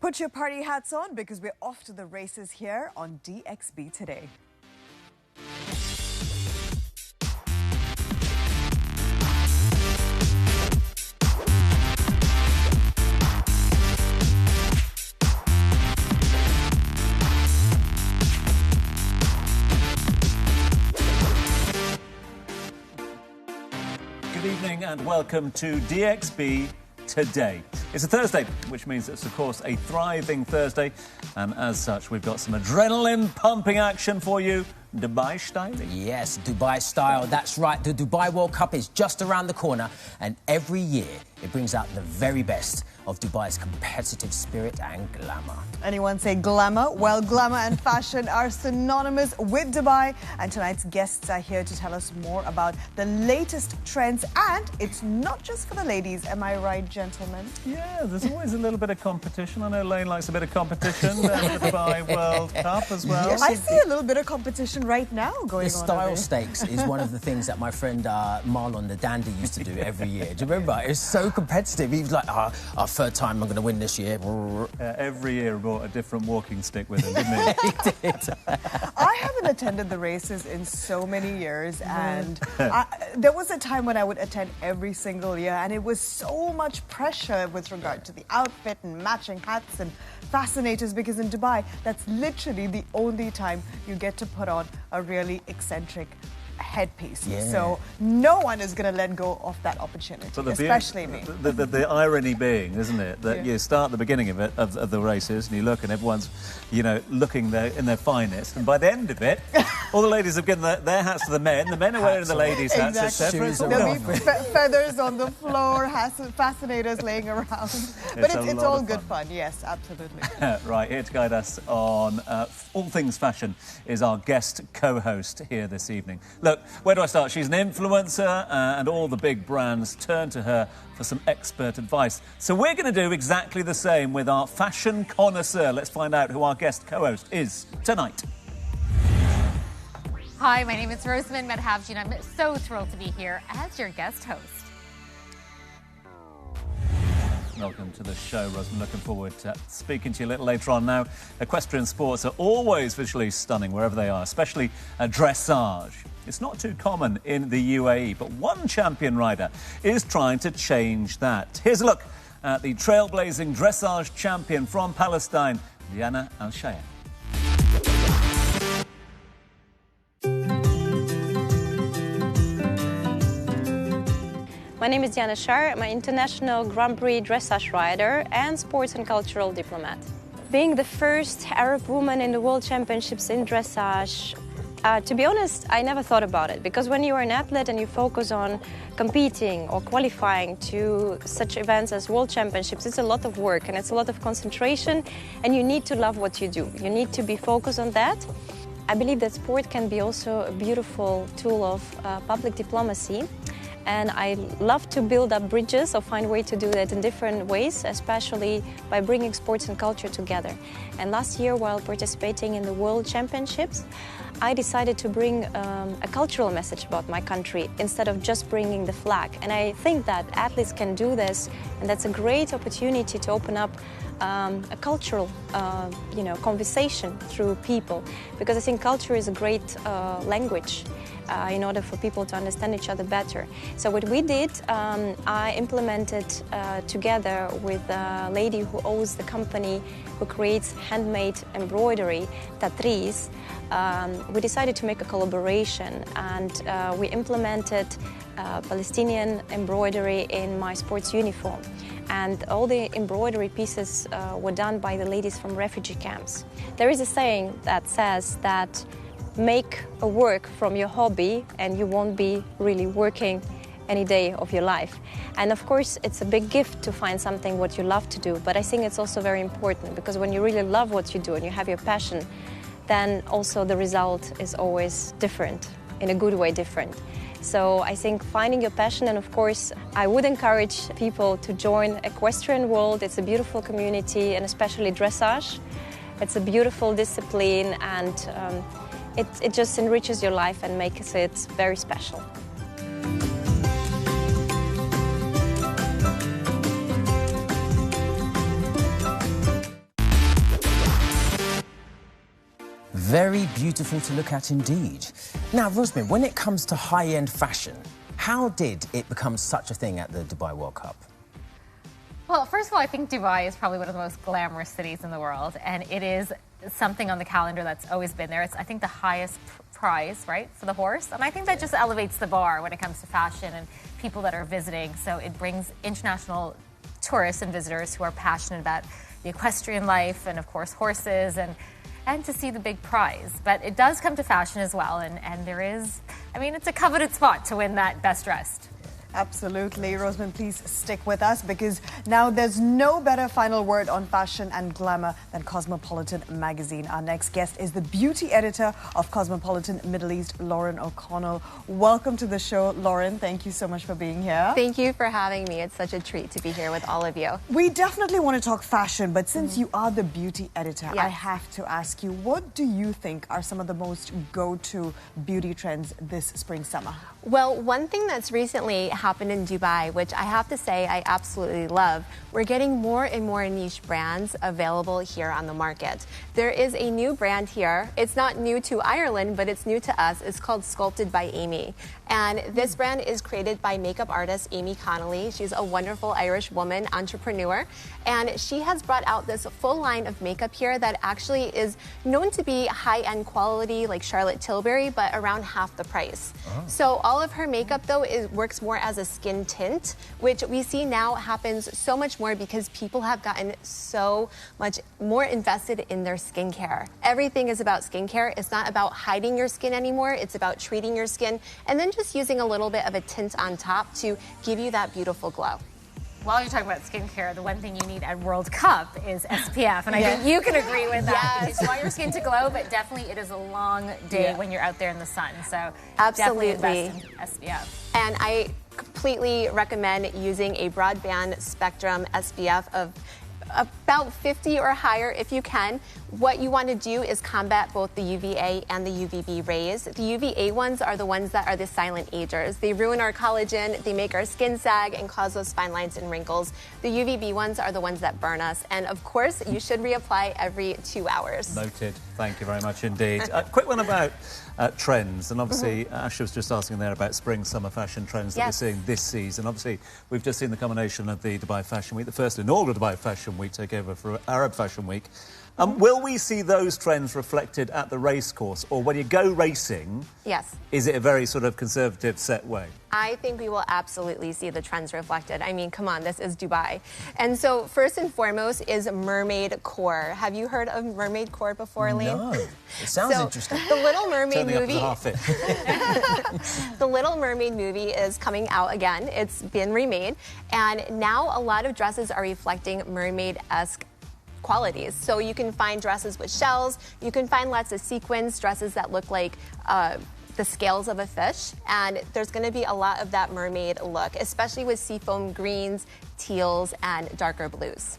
Put your party hats on because we're off to the races here on DXB Today. Good evening and welcome to DXB Today. It's a Thursday, which means it's, of course, a thriving Thursday. And as such, we've got some adrenaline-pumping action for you. Dubai style? Yes, Dubai style. That's right. The Dubai World Cup is just around the corner. And every year, it brings out the very best of Dubai's competitive spirit and glamour. Anyone say glamour? Well, glamour and fashion are synonymous with Dubai. And tonight's guests are here to tell us more about the latest trends. And it's not just for the ladies. Am I right, gentlemen? Yeah, there's always a little bit of competition. I know Lane likes a bit of competition. The Dubai World Cup as well. Yes, I see a little bit of competition right now going on. The style stakes is one of the things that my friend Marlon the Dandy used to do every year. Do you remember? It was so competitive. He was like, our third time I'm going to win this year. Every year he brought a different walking stick with him, didn't he? He did. I haven't attended the races in so many years, and there was a time when I would attend every single year, and it was so much pressure with regard to the outfit and matching hats and fascinators, because in Dubai, that's literally the only time you get to put on a really eccentric headpiece. Yeah. So no one is going to let go of that opportunity, especially me. The irony being, isn't it, that you start the beginning of it, of the races, and you look and everyone's, you know, looking in their finest, and by the end of it, all the ladies have given their hats to the men are wearing the ladies' hats, etc. There'll be feathers on the floor, fascinators laying around. But it's all good fun, yes, absolutely. Right, here to guide us on all things fashion is our guest co-host here this evening. Look, where do I start? She's an influencer and all the big brands turn to her for some expert advice. So we're going to do exactly the same with our fashion connoisseur. Let's find out who our guest co-host is tonight. Hi, my name is Rosamund Medhavji, and I'm so thrilled to be here as your guest host. Welcome to the show, Rosamund. Looking forward to speaking to you a little later on. Now, equestrian sports are always visually stunning wherever they are, especially dressage. It's not too common in the UAE, but one champion rider is trying to change that. Here's a look at the trailblazing dressage champion from Palestine, Jana Sharp. My name is Jana Sharp. I'm an international Grand Prix dressage rider and sports and cultural diplomat. Being the first Arab woman in the World Championships in dressage, to be honest, I never thought about it, because when you are an athlete and you focus on competing or qualifying to such events as World Championships, it's a lot of work and it's a lot of concentration, and you need to love what you do. You need to be focused on that. I believe that sport can be also a beautiful tool of public diplomacy. And I love to build up bridges or find a way to do that in different ways, especially by bringing sports and culture together. And last year, while participating in the World Championships, I decided to bring a cultural message about my country instead of just bringing the flag. And I think that athletes can do this, and that's a great opportunity to open up a cultural, conversation through people, because I think culture is a great language in order for people to understand each other better. So what we did, I implemented together with a lady who owns the company who creates handmade embroidery, Tatris. We decided to make a collaboration, and we implemented Palestinian embroidery in my sports uniform. And all the embroidery pieces were done by the ladies from refugee camps. There is a saying that says that make a work from your hobby and you won't be really working any day of your life. And of course, it's a big gift to find something what you love to do, but I think it's also very important, because when you really love what you do and you have your passion, then also the result is always different, in a good way different. So I think finding your passion, and of course, I would encourage people to join equestrian world. It's a beautiful community, and especially dressage. It's a beautiful discipline, and it just enriches your life and makes it very special. Very beautiful to look at indeed. Now, Rosamund, when it comes to high-end fashion, how did it become such a thing at the Dubai World Cup? Well, first of all, I think Dubai is probably one of the most glamorous cities in the world, and it is something on the calendar that's always been there. It's, I think, the highest prize, right, for the horse, and I think that just elevates the bar when it comes to fashion and people that are visiting. So it brings international tourists and visitors who are passionate about the equestrian life and, of course, horses and to see the big prize. But it does come to fashion as well, and there is, I mean, it's a coveted spot to win that best dressed. Absolutely. Rosamund, please stick with us because now there's no better final word on fashion and glamour than Cosmopolitan magazine. Our next guest is the beauty editor of Cosmopolitan Middle East, Lauren O'Connell. Welcome to the show, Lauren. Thank you so much for being here. Thank you for having me. It's such a treat to be here with all of you. We definitely want to talk fashion, but since you are the beauty editor, Yes. I have to ask you, what do you think are some of the most go-to beauty trends this spring-summer? Well, one thing that's recently happened in Dubai, which I have to say I absolutely love, we're getting more and more niche brands available here on the market. There is a new brand here. It's not new to Ireland, but it's new to us. It's called Sculpted by Amy. And this brand is created by makeup artist Amy Connolly. She's a wonderful Irish woman, entrepreneur. And she has brought out this full line of makeup here that actually is known to be high-end quality, like Charlotte Tilbury, but around half the price. So all of her makeup, though, works more as a skin tint, which we see now happens so much more because people have gotten so much more invested in their skincare. Everything is about skincare. It's not about hiding your skin anymore. It's about treating your skin and then just using a little bit of a tint on top to give you that beautiful glow. While you're talking about skincare, the one thing you need at World Cup is SPF, and I think you can agree with that. Yes. Because you want your skin to glow, but definitely it is a long day when you're out there in the sun. So Absolutely. definitely invest in SPF. And I completely recommend using a broadband spectrum SPF of about 50 or higher if you can. What you want to do is combat both the UVA and the UVB rays. The UVA ones are the ones that are the silent agers. They ruin our collagen, they make our skin sag and cause those fine lines and wrinkles. The UVB ones are the ones that burn us. And of course, you should reapply every 2 hours. Noted. Thank you very much indeed. Quick one about trends, and obviously Asha was just asking there about spring-summer fashion trends that we're seeing this season. Obviously, we've just seen the culmination of the Dubai Fashion Week, the first inaugural Dubai Fashion Week take over for Arab Fashion Week. Will we see those trends reflected at the racecourse, or when you go racing, is it a very sort of conservative set way? I think we will absolutely see the trends reflected. I mean, come on, this is Dubai. And so first and foremost is mermaid core. Have you heard of mermaid core before, Elaine? No. It sounds interesting. The Little Mermaid Turning movie. up to half it. The Little Mermaid movie is coming out again. It's been remade. And now a lot of dresses are reflecting mermaid-esque qualities. So you can find dresses with shells, you can find lots of sequins, dresses that look like the scales of a fish, and there's going to be a lot of that mermaid look, especially with seafoam greens, teals, and darker blues.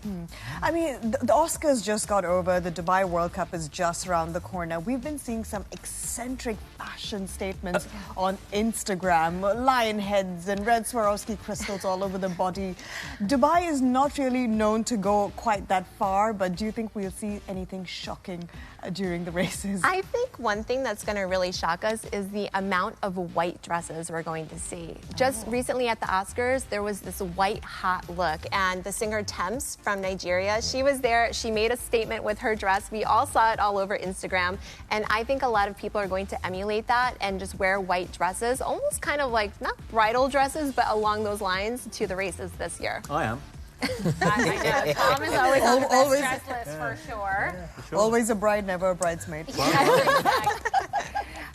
I mean, the Oscars just got over. The Dubai World Cup is just around the corner. We've been seeing some eccentric fashion statements on Instagram. Lion heads and red Swarovski crystals all over the body. Dubai is not really known to go quite that far, but do you think we'll see anything shocking during the races? I think one thing that's going to really shock us is the amount of white dresses we're going to see. Just recently at the Oscars, there was this white hot look, and the singer Thames from Nigeria, she was there. She made a statement with her dress. We all saw it all over Instagram, and I think a lot of people are going to emulate that and just wear white dresses, almost kind of like, not bridal dresses, but along those lines to the races this year. I am. I know. Tom is always on the best dress list for sure. Always a bride, never a bridesmaid.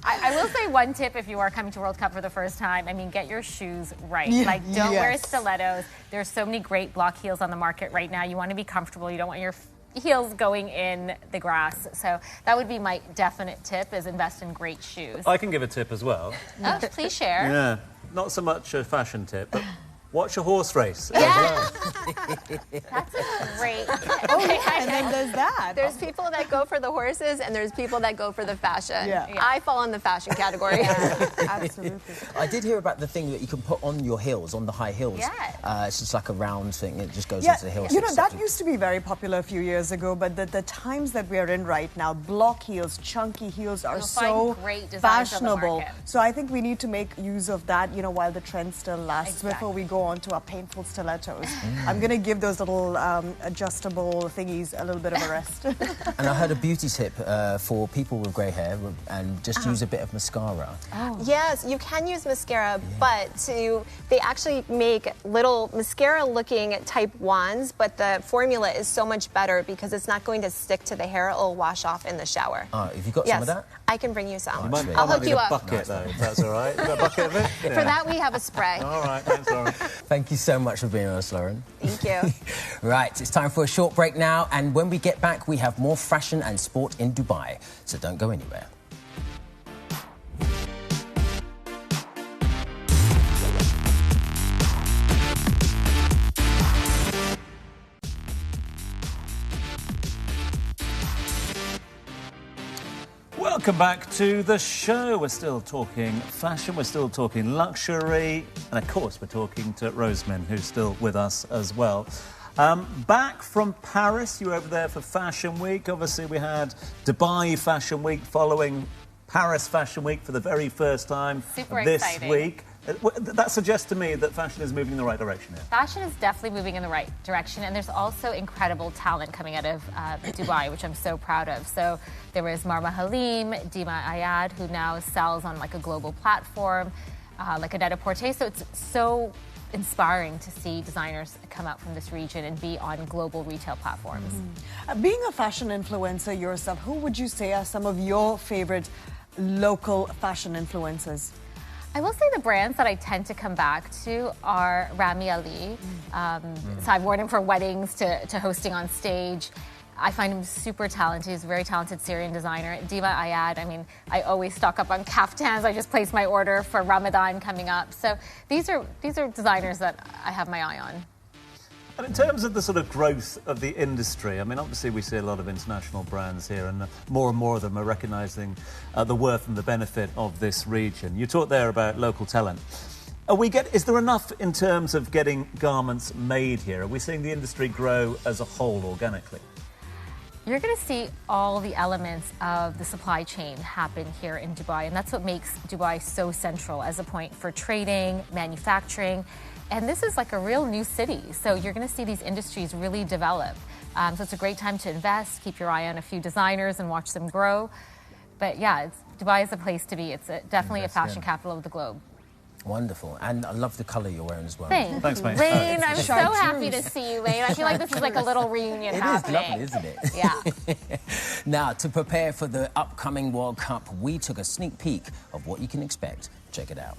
I will say one tip if you are coming to World Cup for the first time. I mean, get your shoes right. Like, don't wear stilettos. There's so many great block heels on the market right now. You want to be comfortable. You don't want your heels going in the grass. So that would be my definite tip, is invest in great shoes. I can give a tip as well. Oh, please share. Yeah, not so much a fashion tip, but watch a horse race. Yeah. That's great. Oh, yeah, and then there's that. There's people that go for the horses and there's people that go for the fashion. Yeah. I fall in the fashion category. Absolutely. I did hear about the thing that you can put on your heels, on the high heels. Yeah. It's just like a round thing. It just goes Yeah, into the heels. you know, that used to be very popular a few years ago, but the times that we're in right now, block heels, chunky heels are You'll so find great designs on the fashionable. market. So I think we need to make use of that, you know, while the trend still lasts, before we go on to our painful stilettos. I'm going to give those little adjustable thingies a little bit of a rest. And I heard a beauty tip for people with grey hair, and just use a bit of mascara. Yes, you can use mascara, but they actually make little mascara-looking type wands, but the formula is so much better because it's not going to stick to the hair. It'll wash off in the shower. Have you got Yes, some of that? I can bring you some. Sweet. I'll hook you up. Bucket, though, if that's all right. You got a bucket of it? Yeah. For that, we have a spray. All right, thanks, Lauren. Thank you so much for being with us, Lauren. Thank you. Right, it's time for a short break now, and when we get back, we have more fashion and sport in Dubai. So don't go anywhere. Welcome back to the show. We're still talking fashion, we're still talking luxury, and of course we're talking to Rosamund, who's still with us as well. Back from Paris, you were over there for Fashion Week. Obviously we had Dubai Fashion Week following Paris Fashion Week for the very first time this week. That suggests to me that fashion is moving in the right direction here. Fashion is definitely moving in the right direction, and there's also incredible talent coming out of Dubai, which I'm so proud of. So there was Marma Halim, Dima Ayad, who now sells on like a global platform, like Aneta Porte. So it's so inspiring to see designers come out from this region and be on global retail platforms. Being a fashion influencer yourself, who would you say are some of your favorite local fashion influencers? I will say the brands that I tend to come back to are Rami Ali. So I've worn him for weddings to hosting on stage. I find him super talented. He's a very talented Syrian designer. Dima Ayad, I mean, I always stock up on kaftans. I just placed my order for Ramadan coming up. So these are designers that I have my eye on. And in terms of the sort of growth of the industry, I mean, obviously we see a lot of international brands here, and more of them are recognising the worth and the benefit of this region. You talked there about local talent. Is there enough in terms of getting garments made here? Are we seeing the industry grow as a whole organically? You're going to see all the elements of the supply chain happen here in Dubai, and that's what makes Dubai so central as a point for trading, manufacturing. And this is like a real new city, so you're going to see these industries really develop. So it's a great time to invest, keep your eye on a few designers and watch them grow. But yeah, Dubai is a place to be. It's definitely a fashion capital of the globe. Wonderful. And I love the colour you're wearing as well. Thanks, mate. Lane, I'm so happy to see you, Lane. I feel like this is like a little reunion happening. It is lovely, isn't it? Yeah. Now, to prepare for the upcoming World Cup, we took a sneak peek of what you can expect. Check it out.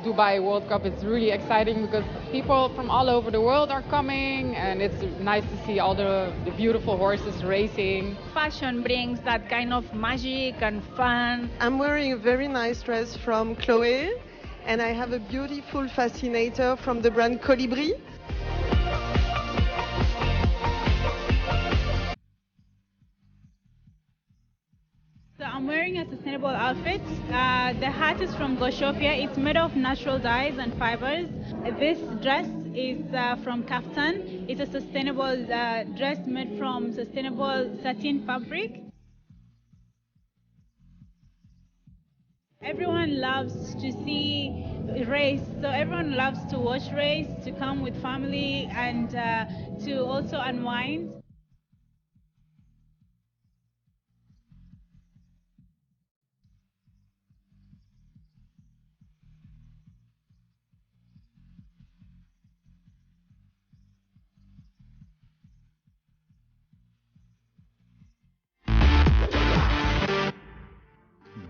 Dubai World Cup is really exciting because people from all over the world are coming, and it's nice to see all the beautiful horses racing. Fashion brings that kind of magic and fun. I'm wearing a very nice dress from Chloe, and I have a beautiful fascinator from the brand Colibri. So I'm wearing a sustainable outfit. The hat is from Goshofia. It's made of natural dyes and fibers. This dress is from kaftan. It's a sustainable dress made from sustainable satin fabric. Everyone loves to see race, so everyone loves to watch race, to come with family and to also unwind.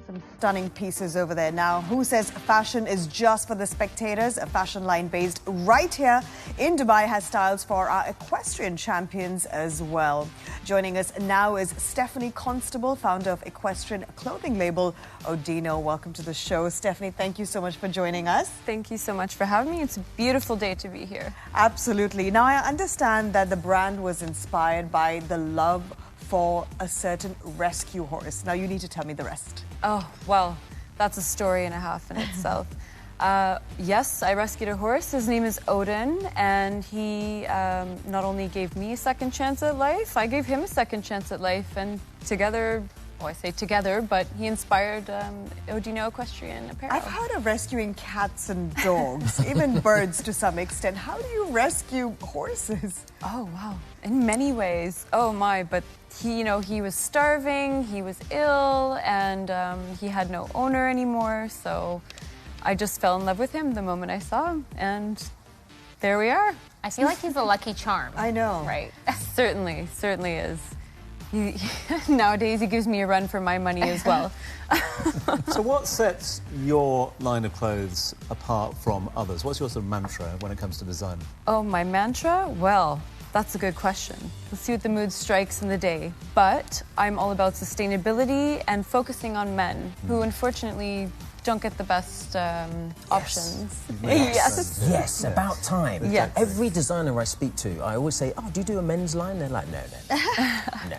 Some stunning pieces over there. Now, who says fashion is just for the spectators? A fashion line based right here in Dubai has styles for our equestrian champions as well. Joining us now is Stephanie Constable, founder of equestrian clothing label Odino. Welcome to the show, Stephanie. Thank you so much for joining us. Thank you so much for having me. It's a beautiful day to be here. Absolutely. Now, I understand that the brand was inspired by the love for a certain rescue horse. Now, you need to tell me the rest. Oh, well, that's a story and a half in itself. Yes, I rescued a horse. His name is Odin, and he not only gave me a second chance at life, I gave him a second chance at life, and together, well, I say together, but he inspired Odino Equestrian Apparel. I've heard of rescuing cats and dogs, even birds to some extent. How do you rescue horses? Oh, wow. In many ways. Oh, my, but he was starving, he was ill, and he had no owner anymore, so I just fell in love with him the moment I saw him, and there we are. I feel like he's a lucky charm. I know. Right. Certainly is. Nowadays, he gives me a run for my money as well. So what sets your line of clothes apart from others? What's your sort of mantra when it comes to design? Oh, my mantra? Well, that's a good question. Let's see what the mood strikes in the day. But I'm all about sustainability and focusing on men who unfortunately don't get the best options. Yes, about time. Yes. Every designer I speak to, I always say, oh, do you do a men's line? They're like, no. No.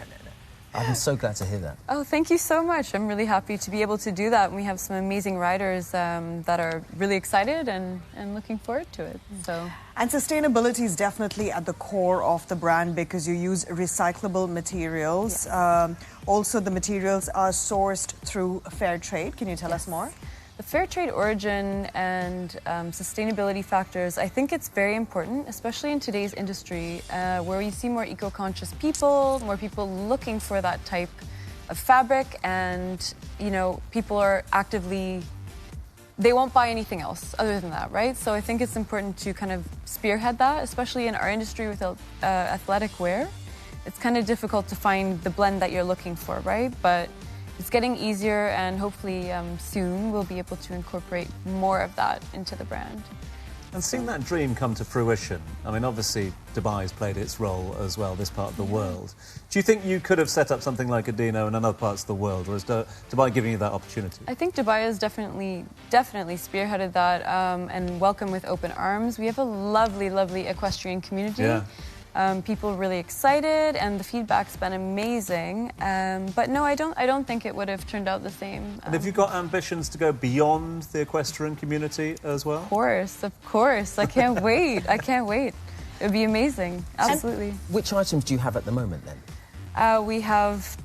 I'm so glad to hear that. Oh, thank you so much. I'm really happy to be able to do that. We have some amazing riders that are really excited and looking forward to it. So. And sustainability is definitely at the core of the brand because you use recyclable materials. Yes. Also, the materials are sourced through fair trade. Can you tell us more? The fair trade origin and sustainability factors, I think it's very important, especially in today's industry, where we see more eco-conscious people, more people looking for that type of fabric, and, people are actively, they won't buy anything else other than that, right? So I think it's important to kind of spearhead that, especially in our industry with athletic wear. It's kind of difficult to find the blend that you're looking for, right? But it's getting easier, and hopefully soon we'll be able to incorporate more of that into the brand. And seeing that dream come to fruition, I mean, obviously Dubai's played its role as well, this part of the world. Do you think you could have set up something like Odino in other parts of the world, or is Dubai giving you that opportunity? I think Dubai has definitely spearheaded that and welcomed with open arms. We have a lovely equestrian community. Yeah. People really excited, and the feedback's been amazing. But no, I don't think it would have turned out the same. And have you got ambitions to go beyond the equestrian community as well? Of course. I can't wait. It would be amazing. Absolutely. Which items do you have at the moment then? We have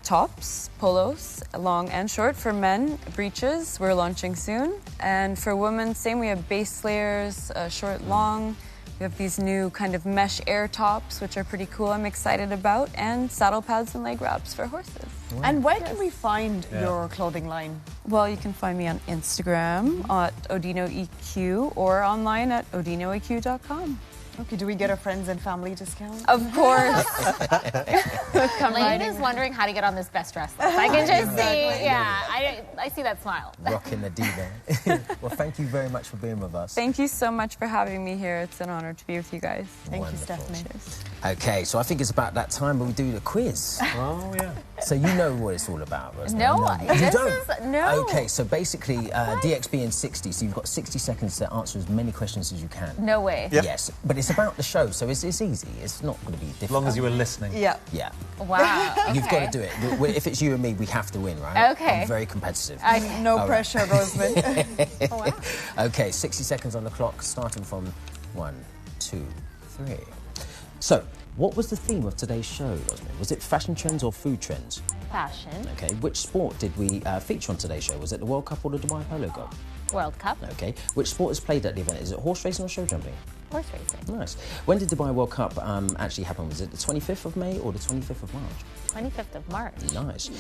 tops, polos, long and short for men, breeches, we're launching soon. And for women, same, we have base layers, short, long. We have these new kind of mesh air tops, which are pretty cool, I'm excited about, and saddle pads and leg wraps for horses. Wow. And where can we find your clothing line? Well, you can find me on Instagram at OdinoEQ or online at odinoeq.com. Okay, do we get a friends and family discount? Of course. Lane is wondering how to get on this best dress list. I can just see, I see that smile. Rocking the diva. Well, thank you very much for being with us. Thank you so much for having me here. It's an honor to be with you guys. Thank you, Stephanie. Cheers. Okay, so I think it's about that time when we do the quiz. Oh, yeah. So you know what it's all about, Rosemary? No, you don't. No. Okay, so basically, DXB in 60, so you've got 60 seconds to answer as many questions as you can. No way. Yep. Yes, but it's about the show, so it's easy. It's not going to be difficult. As long as you were listening. Yeah. Yeah. Wow. Okay. You've got to do it. If it's you and me, we have to win, right? Okay. I'm very competitive. No pressure, Rosemary. Oh, wow. Okay, 60 seconds on the clock, starting from 1, 2, 3. So, what was the theme of today's show, Rosemary? Was it fashion trends or food trends? Fashion. Okay, which sport did we feature on today's show? Was it the World Cup or the Dubai Polo Cup? World Cup. Okay, which sport is played at the event? Is it horse racing or show jumping? Horse racing. Nice. When did Dubai World Cup actually happen? Was it the 25th of May or the 25th of March? 25th of March. Nice.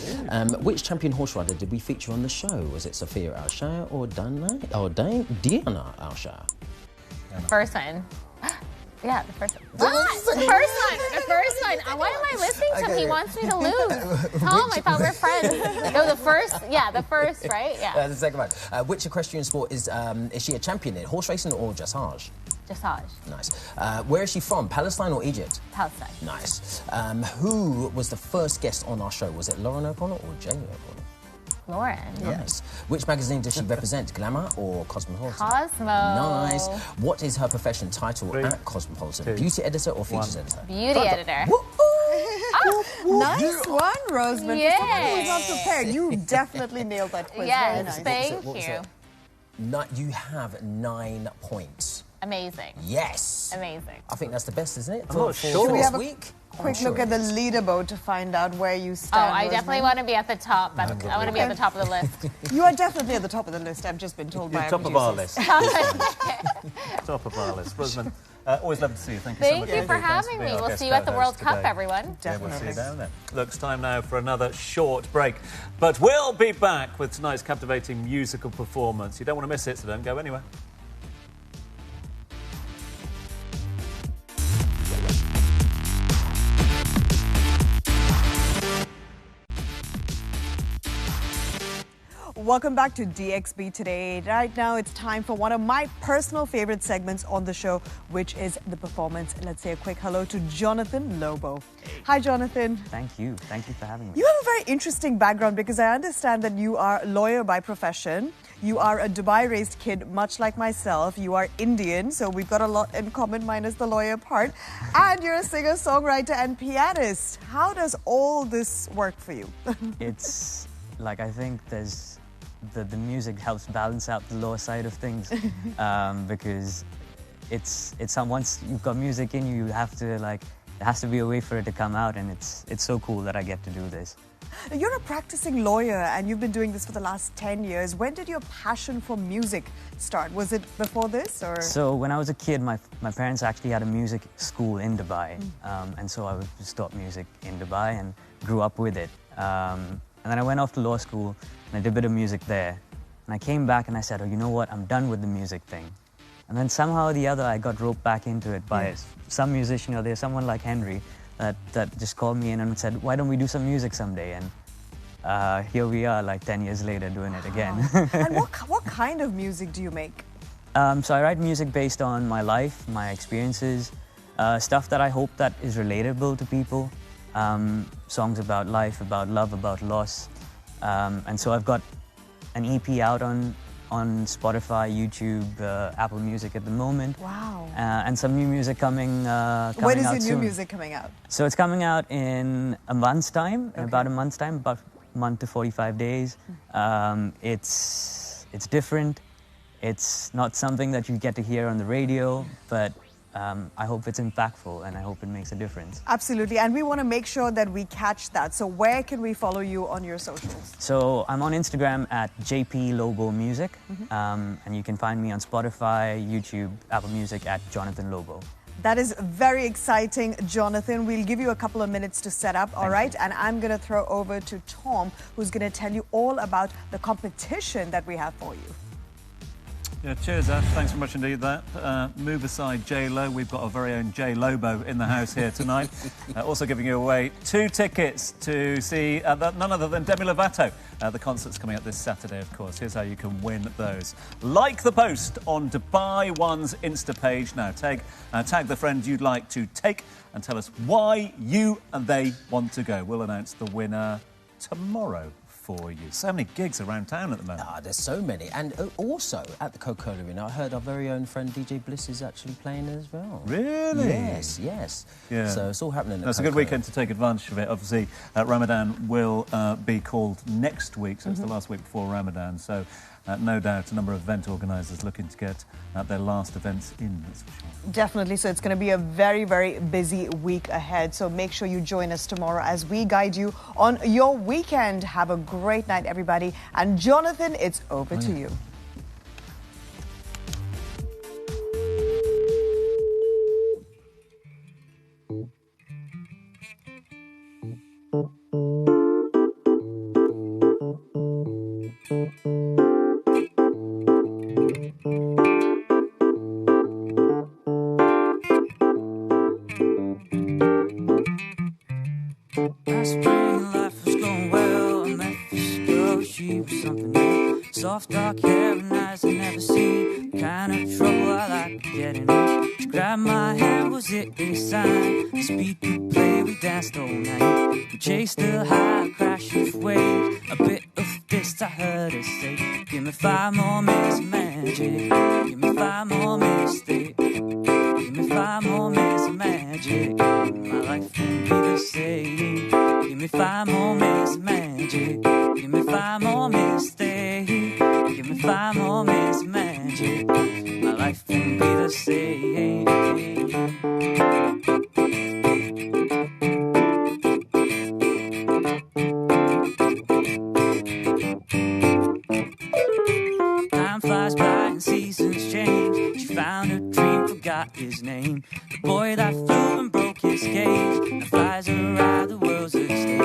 Which champion horse rider did we feature on the show? Was it Sophia Al-Shah or Diana Al-Shah? First one. Yeah, the first one. The first one. Why am I listening to him? He wants me to lose. Tom, I thought we're friends. No, the first, right? Yeah. The second one. Which equestrian sport is she a champion in? Horse racing or dressage? Dressage. Nice. Where is she from? Palestine or Egypt? Palestine. Nice. Who was the first guest on our show? Was it Lauren O'Connell or Jamie O'Connell? Lauren. Nice. Which magazine does she represent? Glamour or Cosmopolitan? Cosmo. Nice. What is her profession title at Cosmopolitan? Beauty editor or features editor? Beauty editor. Nice one, Rosamund. Yay. For someone who is not prepared, you definitely nailed that quiz. Yes, Very nice. thank What was you. it? You have 9 points. Amazing. Yes. Amazing. I think that's the best, isn't it? I'm not sure. Should we this have a week? quick I'm look sure at the it is. leaderboard to find out where you Oh, stand? I definitely want to be at the top. I want to be at the top of the list. You are definitely at the top of the list. I've just been told by You're our top of our producers. list. Top of our list. Rosamund, always love to see you. Thank you so much. Thank you for indeed. Thanks having being me. our We'll guest see you at the World co-host Cup, today. everyone. Yeah, we'll see you down there. Look, it's time now for another short break. But we'll be back with tonight's captivating musical performance. You don't want to miss it, so don't go anywhere. Welcome back to DXB Today. Right now, it's time for one of my personal favorite segments on the show, which is the performance. Let's say a quick hello to Jonathan Lobo. Hi, Jonathan. Thank you. Thank you for having me. You have a very interesting background because I understand that you are a lawyer by profession. You are a Dubai-raised kid, much like myself. You are Indian, so we've got a lot in common, minus the lawyer part. And you're a singer, songwriter, and pianist. How does all this work for you? It's like, I think there's the music helps balance out the lower side of things because it's once you've got music in you, you have to like, there has to be a way for it to come out, and it's so cool that I get to do this. You're a practicing lawyer and you've been doing this for the last 10 years. When did your passion for music start? Was it before this or? So when I was a kid, my parents actually had a music school in Dubai, and so I was just taught music in Dubai and grew up with it. And then I went off to law school and I did a bit of music there. And I came back and I said, oh, you know what, I'm done with the music thing. And then somehow or the other, I got roped back into it by some musician or there's someone like Henry that just called me in and said, why don't we do some music someday? And here we are, like 10 years later, doing it again. And what kind of music do you make? So I write music based on my life, my experiences, stuff that I hope that is relatable to people. Songs about life, about love, about loss. And so I've got an EP out on Spotify, YouTube, Apple Music at the moment. Wow. And some new music coming out soon. When is your new music coming out? So it's coming out in a month's time, about a month's time, about a month to 45 days. It's different. It's not something that you get to hear on the radio, but I hope it's impactful and I hope it makes a difference. Absolutely, and we want to make sure that we catch that. So where can we follow you on your socials? So I'm on Instagram at JP Lobo Music, and you can find me on Spotify, YouTube, Apple Music at Jonathan Lobo. That is very exciting, Jonathan. We'll give you a couple of minutes to set up, all right? And I'm going to throw over to Tom, who's going to tell you all about the competition that we have for you. Yeah, cheers, Ash. Thanks very much indeed. That move aside, J-Lo. We've got our very own J Lobo in the house here tonight. Also giving you away 2 tickets to see none other than Demi Lovato. The concert's coming up this Saturday, of course. Here's how you can win those. Like the post on Dubai One's Insta page. Now, tag the friend you'd like to take and tell us why you and they want to go. We'll announce the winner tomorrow. For you. So many gigs around town at the moment. There's so many. And also at the Coca-Cola Arena, I heard our very own friend DJ Bliss is actually playing as well. Really? Yes, yes. Yeah. So it's all happening at It's a good weekend to take advantage of it. Obviously, Ramadan will be called next week, so it's the last week before Ramadan. So no doubt a number of event organisers looking to get their last events in, that's for sure. Definitely. So it's going to be a very, very busy week ahead. So make sure you join us tomorrow as we guide you on your weekend. Have a great night, everybody. And Jonathan, it's over to you. spring, life was going well. I met this girl, she was something new. Soft dark hair and eyes I've never seen. Kind of trouble I like getting in. She grabbed my hand, was it a sign? The speed we played, we danced all night. We chased the high, crash of waves. A bit of this I heard her say. Give me 5 more minutes of magic. Give me 5 more minutes, stay. Give me 5 more minutes of magic. My life won't be the same. Give me 5 more minutes of magic. Give me 5 more minutes, stay. Give me 5 more minutes of magic. My life won't be the same. Time flies by and seasons change. She found her dream, forgot his name. The boy that flew and broke his cage. Now flies around the world's a stage.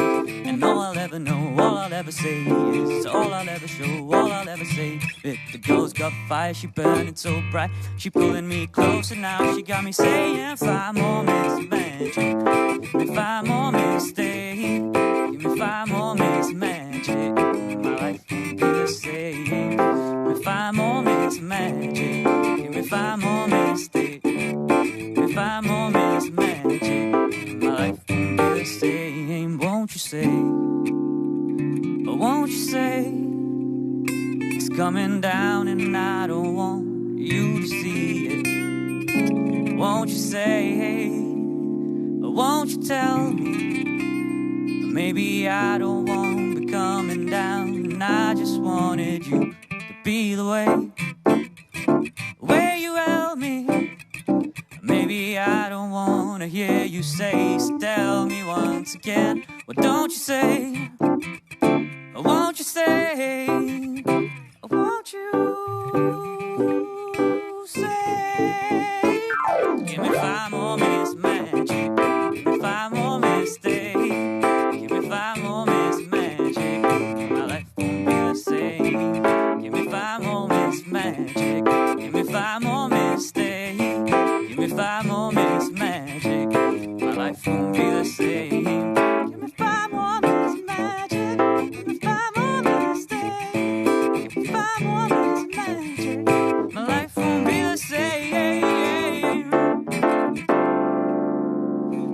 And all I'll ever know, all I'll ever say is all I'll ever show, all I'll ever say. If the girl's got fire, she burning so bright. She pulling me closer now, she got me saying 5 more minutes of magic. Give me 5 more minutes, stay. Give me 5 more minutes of magic. My life won't be the same. Give me 5 more minutes of magic. Give me 5 more minutes, stay. Give me 5 more minutes of magic. My life won't be the same. Won't you say? Oh, won't you say? It's coming down and I don't want you to see it. Won't you say? Or won't you tell me? Maybe I don't want to be coming down, and I just wanted you to be the way you held me. Maybe I don't want to hear you say, so tell me once again. Well, don't you say? Or won't you say? Or won't you say? Give me 5 more minutes of magic. Give me 5 more minutes, stay. Give me 5 more minutes of magic. My life won't be the same. Give me 5 more minutes of magic. Give me 5 more minutes, stay. Give me 5 more minutes of magic. My life won't be the same. Give me 5 more minutes of magic. Give me 5 more minutes, stay. Give me 5 more minutes.